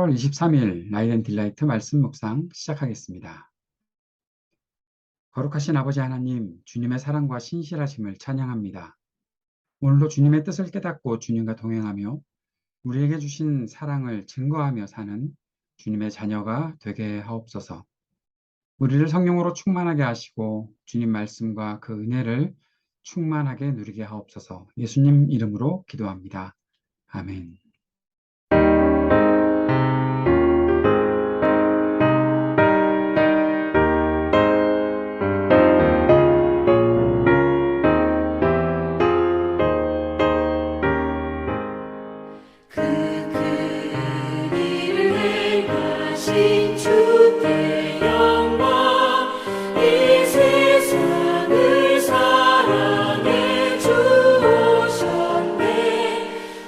8월 23일 라이트 앤 딜라이트 말씀 묵상 시작하겠습니다. 거룩하신 아버지 하나님, 주님의 사랑과 신실하심을 찬양합니다. 오늘도 주님의 뜻을 깨닫고 주님과 동행하며 우리에게 주신 사랑을 증거하며 사는 주님의 자녀가 되게 하옵소서. 우리를 성령으로 충만하게 하시고 주님 말씀과 그 은혜를 충만하게 누리게 하옵소서. 예수님 이름으로 기도합니다. 아멘. 그 큰 일을 행하신 주께 영광, 이 세상을 사랑해 주셨네.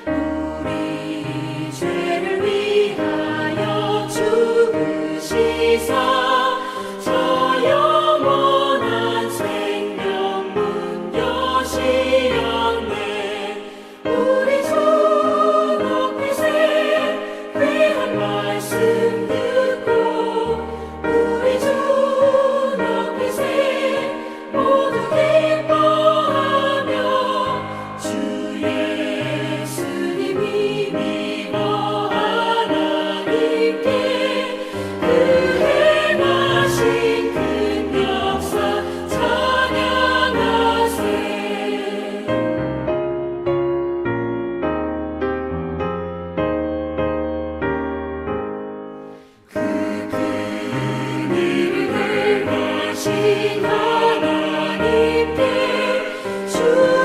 우리 죄를 위하여 죽으시사 저 영원한 생명 문 여시었네. 우리 주 귀한 말씀 듣고 우리 주 높이세 모두 기뻐하며 주 예수님이 믿어 하나님께 그 행하신 큰 역사 찬양하세. 신 하나님께 주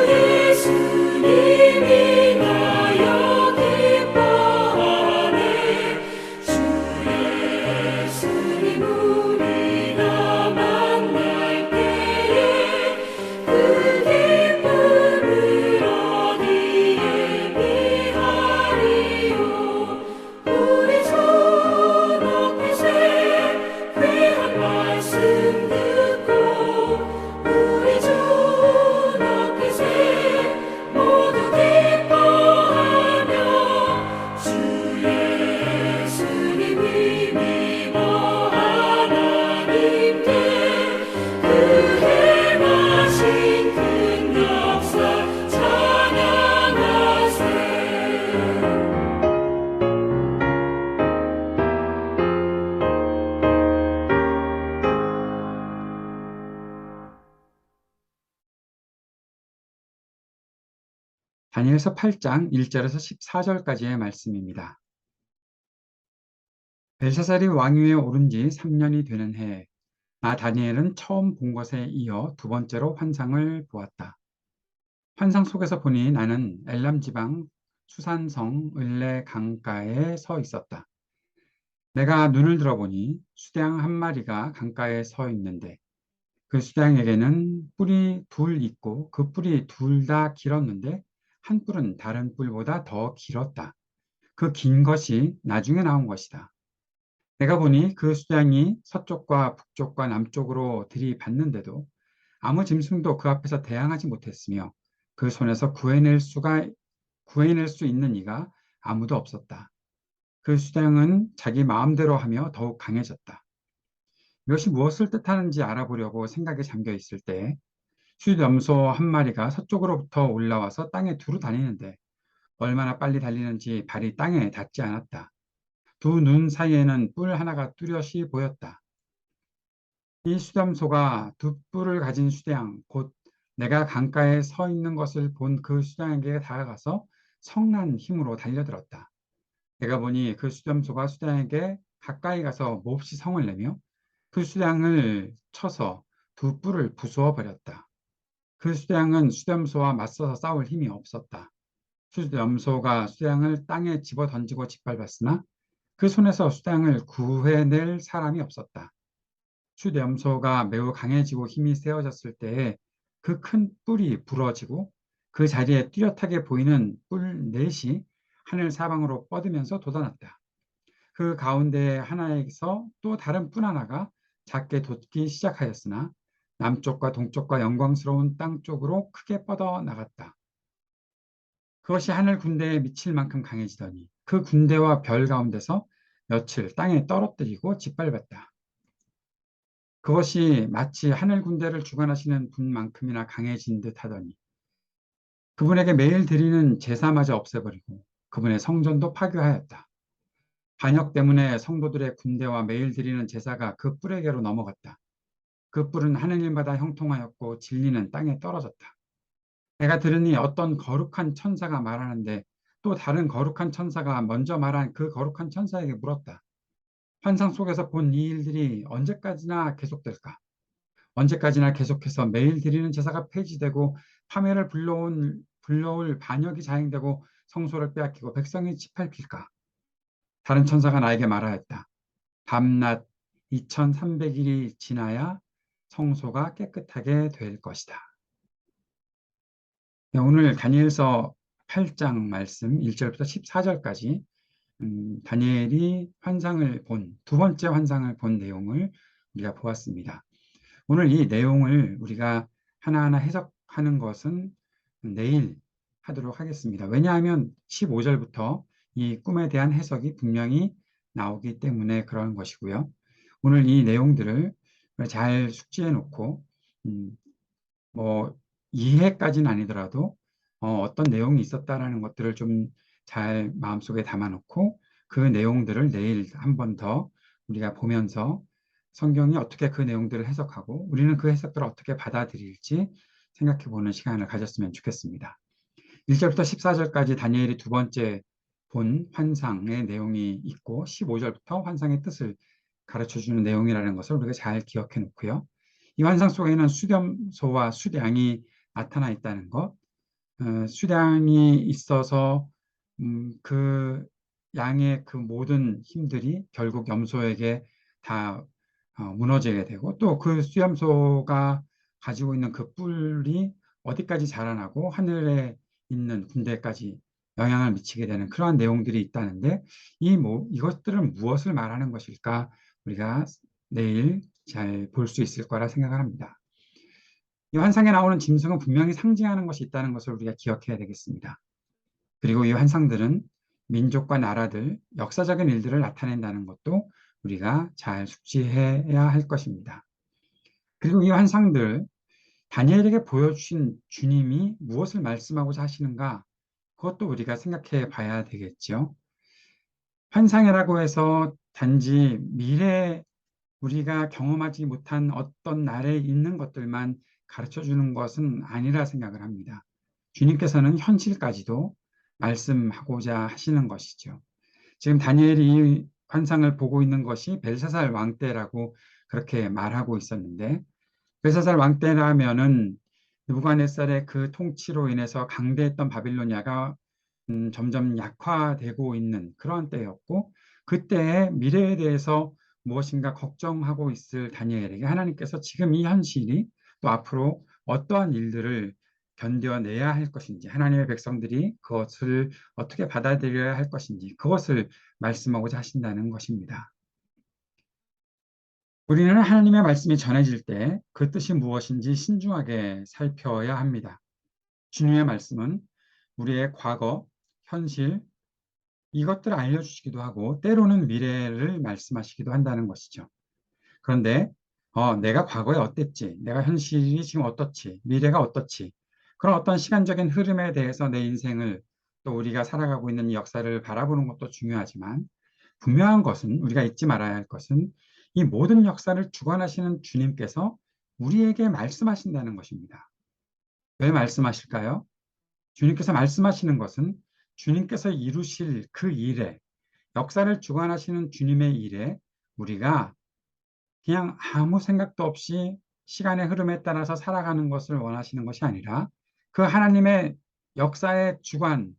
예수님이 나여 기뻐하네. 주 예수님 우리가 만날 때에 그 기쁨을 어디에 비하리요. 우리 주 높이세 귀한 말씀 듣고 우리 주 높이세 모두 기뻐하며 주 예수님이 믿어 하나님께 그 행하신 큰 역사 찬양하세. 다니엘서 8장 1절에서 14절까지의 말씀입니다. 벨사살이 왕위에 오른 지 3년이 되는 해에 나 다니엘은 처음 본 것에 이어 두 번째로 환상을 보았다. 환상 속에서 보니 나는 엘람 지방 수산성 을레 강가에 서 있었다. 내가 눈을 들어보니 수양 한 마리가 강가에 서 있는데 그 수양에게는 뿔이 둘 있고 그 뿔이 둘 다 길었는데 한 뿔은 다른 뿔보다 더 길었다. 그 긴 것이 나중에 나온 것이다. 내가 보니 그 수양이 서쪽과 북쪽과 남쪽으로 들이받는데도 아무 짐승도 그 앞에서 대항하지 못했으며 그 손에서 구해낼 수 있는 이가 아무도 없었다. 그 수양은 자기 마음대로 하며 더욱 강해졌다. 이것이 무엇을 뜻하는지 알아보려고 생각에 잠겨 있을 때 수염소 한 마리가 서쪽으로부터 올라와서 땅에 두루 다니는데 얼마나 빨리 달리는지 발이 땅에 닿지 않았다. 두 눈 사이에는 뿔 하나가 뚜렷이 보였다. 이 수염소가 두 뿔을 가진 수양, 곧 내가 강가에 서 있는 것을 본 그 수양에게 다가가서 성난 힘으로 달려들었다. 내가 보니 그 수염소가 수양에게 가까이 가서 몹시 성을 내며 그 수양을 쳐서 두 뿔을 부수어 버렸다. 그 수양은 수염소와 맞서서 싸울 힘이 없었다. 수염소가 수양을 땅에 집어 던지고 짓밟았으나 그 손에서 수양을 구해낼 사람이 없었다. 수염소가 매우 강해지고 힘이 세워졌을 때에 그 큰 뿔이 부러지고 그 자리에 뚜렷하게 보이는 뿔 넷이 하늘 사방으로 뻗으면서 돋아났다. 그 가운데 하나에서 또 다른 뿔 하나가 작게 돋기 시작하였으나 남쪽과 동쪽과 영광스러운 땅 쪽으로 크게 뻗어 나갔다. 그것이 하늘 군대에 미칠 만큼 강해지더니 그 군대와 별 가운데서 며칠 땅에 떨어뜨리고 짓밟았다. 그것이 마치 하늘 군대를 주관하시는 분만큼이나 강해진 듯 하더니 그분에게 매일 드리는 제사마저 없애버리고 그분의 성전도 파괴하였다. 반역 때문에 성도들의 군대와 매일 드리는 제사가 그 뿔에게로 넘어갔다. 그 뿔은 하늘일마다 형통하였고 진리는 땅에 떨어졌다. 내가 들으니 어떤 거룩한 천사가 말하는데 또 다른 거룩한 천사가 먼저 말한 그 거룩한 천사에게 물었다. 환상 속에서 본 이 일들이 언제까지나 계속될까? 언제까지나 계속해서 매일 드리는 제사가 폐지되고 파멸을 불러올 반역이 자행되고 성소를 빼앗기고 백성이 짓밟힐까? 다른 천사가 나에게 말하였다. 밤낮 2300일이 지나야 성소가 깨끗하게 될 것이다. 네, 오늘 다니엘서 8장 말씀 1절부터 14절까지 다니엘이 두 번째 환상을 본 내용을 우리가 보았습니다. 오늘 이 내용을 우리가 하나하나 해석하는 것은 내일 하도록 하겠습니다. 왜냐하면 15절부터 이 꿈에 대한 해석이 분명히 나오기 때문에 그런 것이고요. 오늘 이 내용들을 잘 숙지해 놓고 뭐 이해까지는 아니더라도 어떤 내용이 있었다라는 것들을 좀 잘 마음속에 담아놓고 그 내용들을 내일 한 번 더 우리가 보면서 성경이 어떻게 그 내용들을 해석하고 우리는 그 해석들을 어떻게 받아들일지 생각해 보는 시간을 가졌으면 좋겠습니다. 1절부터 14절까지 다니엘이 두 번째 본 환상의 내용이 있고 15절부터 환상의 뜻을 가르쳐주는 내용이라는 것을 우리가 잘 기억해 놓고요. 이 환상 속에는 수렴소와 수량이 나타나 있다는 것, 수량이 있어서 그 양의 그 모든 힘들이 결국 염소에게 다 무너지게 되고 또 그 수염소가 가지고 있는 그 뿔이 어디까지 자라나고 하늘에 있는 군대까지 영향을 미치게 되는 그러한 내용들이 있다는데 이것들은 무엇을 말하는 것일까 우리가 내일 잘 볼 수 있을 거라 생각을 합니다. 이 환상에 나오는 짐승은 분명히 상징하는 것이 있다는 것을 우리가 기억해야 되겠습니다. 그리고 이 환상들은 민족과 나라들, 역사적인 일들을 나타낸다는 것도 우리가 잘 숙지해야 할 것입니다. 그리고 이 환상들, 다니엘에게 보여주신 주님이 무엇을 말씀하고자 하시는가? 그것도 우리가 생각해 봐야 되겠죠. 환상이라고 해서 단지 미래 우리가 경험하지 못한 어떤 날에 있는 것들만 가르쳐 주는 것은 아니라 생각을 합니다. 주님께서는 현실까지도 말씀하고자 하시는 것이죠. 지금 다니엘이 이 환상을 보고 있는 것이 벨사살 왕 때라고 그렇게 말하고 있었는데 벨사살 왕 때라면은 느부갓네살의 그 통치로 인해서 강대했던 바빌로니아가 점점 약화되고 있는 그런 때였고 그때의 미래에 대해서 무엇인가 걱정하고 있을 다니엘에게 하나님께서 지금 이 현실이 또 앞으로 어떠한 일들을 견뎌내야 할 것인지 하나님의 백성들이 그것을 어떻게 받아들여야 할 것인지 그것을 말씀하고자 하신다는 것입니다. 우리는 하나님의 말씀이 전해질 때 그 뜻이 무엇인지 신중하게 살펴야 합니다. 주님의 말씀은 우리의 과거, 현실, 이것들을 알려주시기도 하고 때로는 미래를 말씀하시기도 한다는 것이죠. 그런데 내가 과거에 어땠지, 내가 현실이 지금 어떻지, 미래가 어떻지 그런 어떤 시간적인 흐름에 대해서 내 인생을 또 우리가 살아가고 있는 이 역사를 바라보는 것도 중요하지만 분명한 것은 우리가 잊지 말아야 할 것은 이 모든 역사를 주관하시는 주님께서 우리에게 말씀하신다는 것입니다. 왜 말씀하실까요? 주님께서 말씀하시는 것은 주님께서 이루실 그 일에 역사를 주관하시는 주님의 일에 우리가 그냥 아무 생각도 없이 시간의 흐름에 따라서 살아가는 것을 원하시는 것이 아니라 그 하나님의 역사의 주관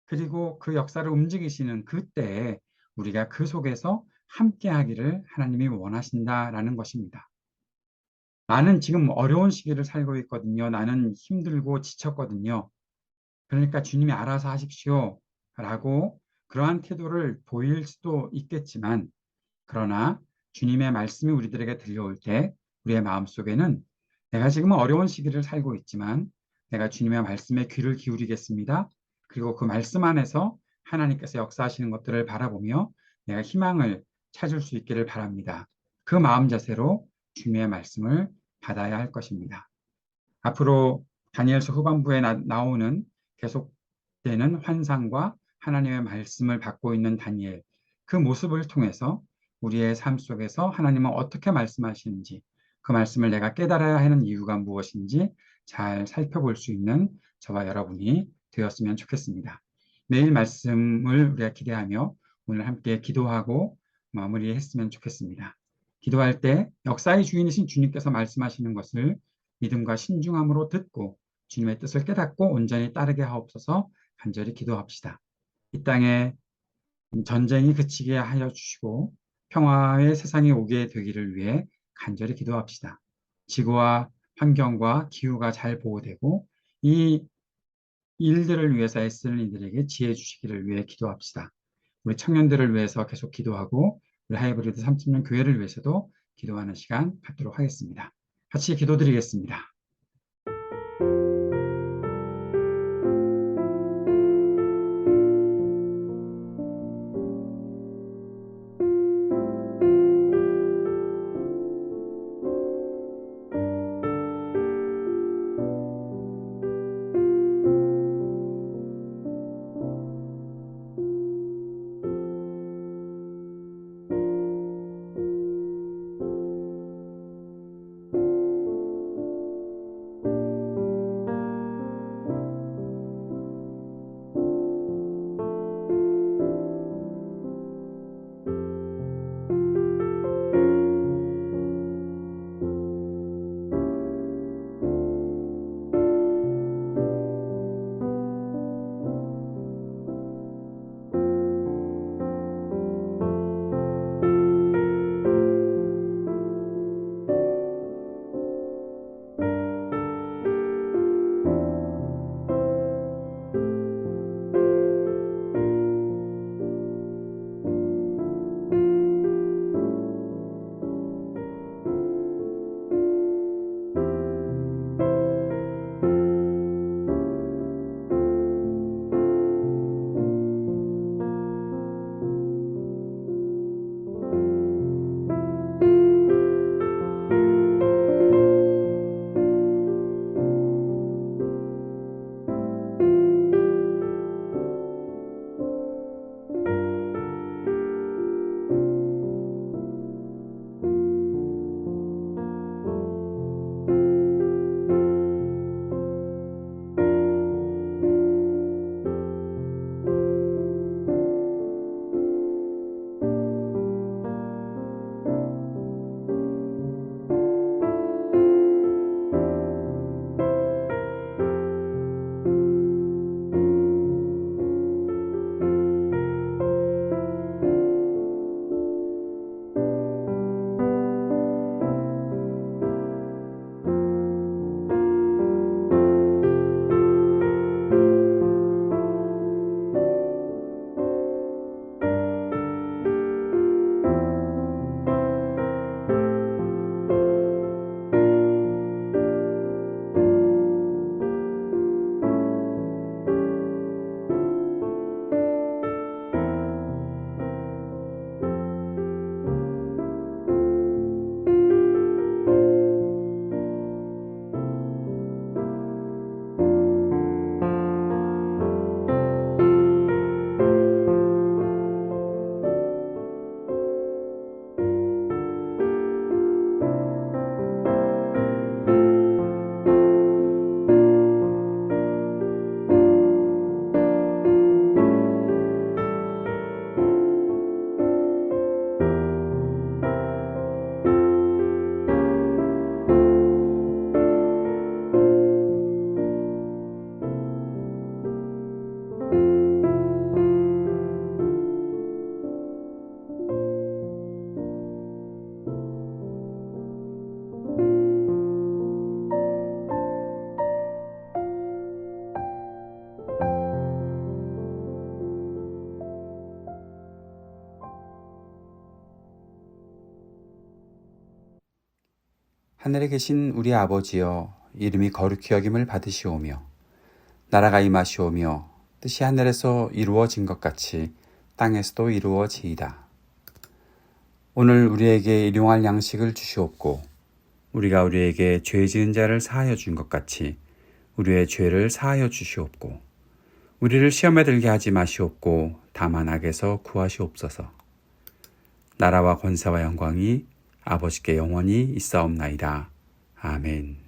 그리고 그 역사를 움직이시는 그때에 우리가 그 속에서 함께 하기를 하나님이 원하신다라는 것입니다. 나는 지금 어려운 시기를 살고 있거든요. 나는 힘들고 지쳤거든요. 그러니까 주님이 알아서 하십시오. 라고 그러한 태도를 보일 수도 있겠지만 그러나 주님의 말씀이 우리들에게 들려올 때 우리의 마음속에는 내가 지금 어려운 시기를 살고 있지만 내가 주님의 말씀에 귀를 기울이겠습니다. 그리고 그 말씀 안에서 하나님께서 역사하시는 것들을 바라보며 내가 희망을 찾을 수 있기를 바랍니다. 그 마음 자세로 주님의 말씀을 받아야 할 것입니다. 앞으로 다니엘서 후반부에 나오는 계속되는 환상과 하나님의 말씀을 받고 있는 다니엘, 그 모습을 통해서 우리의 삶 속에서 하나님은 어떻게 말씀하시는지, 그 말씀을 내가 깨달아야 하는 이유가 무엇인지 잘 살펴볼 수 있는 저와 여러분이 되었으면 좋겠습니다. 내일 말씀을 우리가 기대하며 오늘 함께 기도하고 마무리했으면 좋겠습니다. 기도할 때 역사의 주인이신 주님께서 말씀하시는 것을 믿음과 신중함으로 듣고 주님의 뜻을 깨닫고 온전히 따르게 하옵소서. 간절히 기도합시다. 이 땅에 전쟁이 그치게 하여 주시고 평화의 세상이 오게 되기를 위해 간절히 기도합시다. 지구와 환경과 기후가 잘 보호되고 이 일들을 위해서 애쓰는 이들에게 지혜 주시기를 위해 기도합시다. 우리 청년들을 위해서 계속 기도하고 우리 하이브리드 30년 교회를 위해서도 기도하는 시간 갖도록 하겠습니다. 같이 기도드리겠습니다. 하늘에 계신 우리 아버지여, 이름이 거룩히 여김을 받으시오며 나라가 임하시오며 뜻이 하늘에서 이루어진 것 같이 땅에서도 이루어지이다. 오늘 우리에게 일용할 양식을 주시옵고 우리가 우리에게 죄 지은 자를 사하여 준 것 같이 우리의 죄를 사하여 주시옵고 우리를 시험에 들게 하지 마시옵고 다만 악에서 구하시옵소서. 나라와 권세와 영광이 아버지께 영원히 있사옵나이다. 아멘.